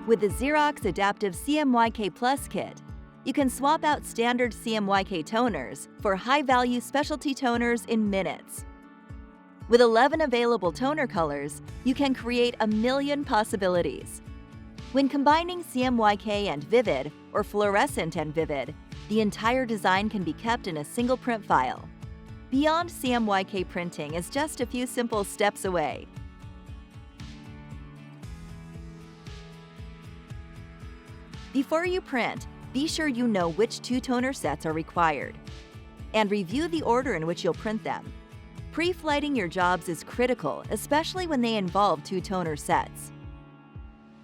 With the Xerox Adaptive CMYK Plus kit, you can swap out standard CMYK toners for high-value specialty toners in minutes. With 11 available toner colors, you can create a million possibilities. When combining CMYK and Vivid or Fluorescent and Vivid, the entire design can be kept in a single print file. Beyond CMYK printing is just a few simple steps away. Before you print, be sure you know which two toner sets are required, and review the order in which you'll print them. Pre-flighting your jobs is critical, especially when they involve two toner sets.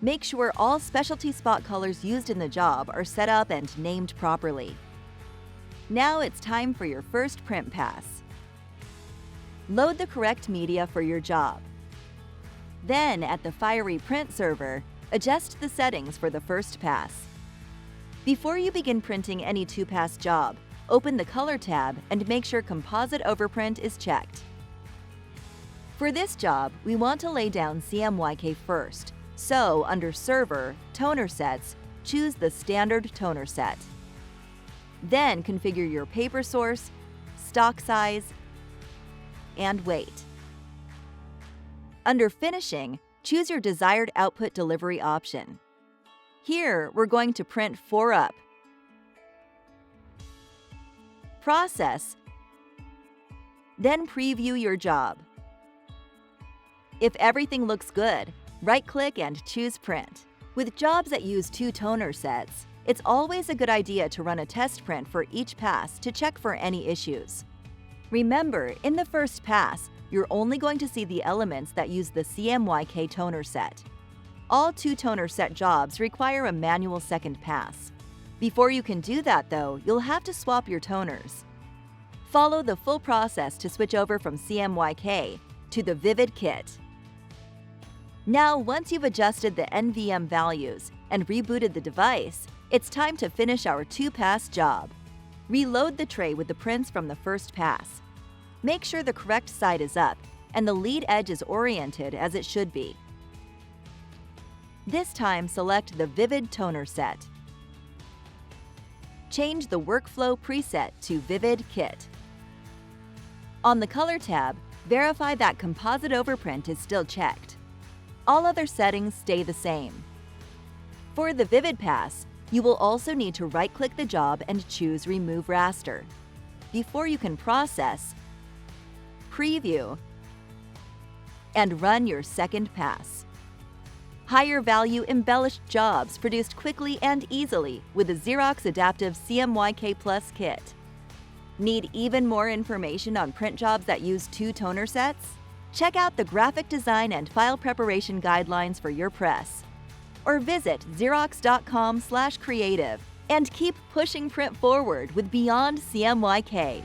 Make sure all specialty spot colors used in the job are set up and named properly. Now it's time for your first print pass. Load the correct media for your job. Then, at the Fiery Print server, adjust the settings for the first pass. Before you begin printing any two-pass job, open the Color tab and make sure Composite Overprint is checked. For this job, we want to lay down CMYK first, so under Server, Toner Sets, choose the Standard Toner Set. Then configure your paper source, stock size, and weight. Under Finishing, choose your desired output delivery option. Here, we're going to print 4 up. Process, then preview your job. If everything looks good, right-click and choose Print. With jobs that use two toner sets, it's always a good idea to run a test print for each pass to check for any issues. Remember, in the first pass, you're only going to see the elements that use the CMYK toner set. All two toner set jobs require a manual second pass. Before you can do that, though, you'll have to swap your toners. Follow the full process to switch over from CMYK to the Vivid kit. Now, once you've adjusted the NVM values and rebooted the device, it's time to finish our two-pass job. Reload the tray with the prints from the first pass. Make sure the correct side is up and the lead edge is oriented as it should be. This time, select the Vivid toner set. Change the Workflow preset to Vivid Kit. On the Color tab, verify that Composite Overprint is still checked. All other settings stay the same. For the Vivid pass, you will also need to right-click the job and choose Remove Raster. Before you can process, preview, and run your second pass. Higher value embellished jobs produced quickly and easily with the Xerox Adaptive CMYK Plus kit. Need even more information on print jobs that use two toner sets? Check out the graphic design and file preparation guidelines for your press. Or visit xerox.com/creative and keep pushing print forward with Beyond CMYK.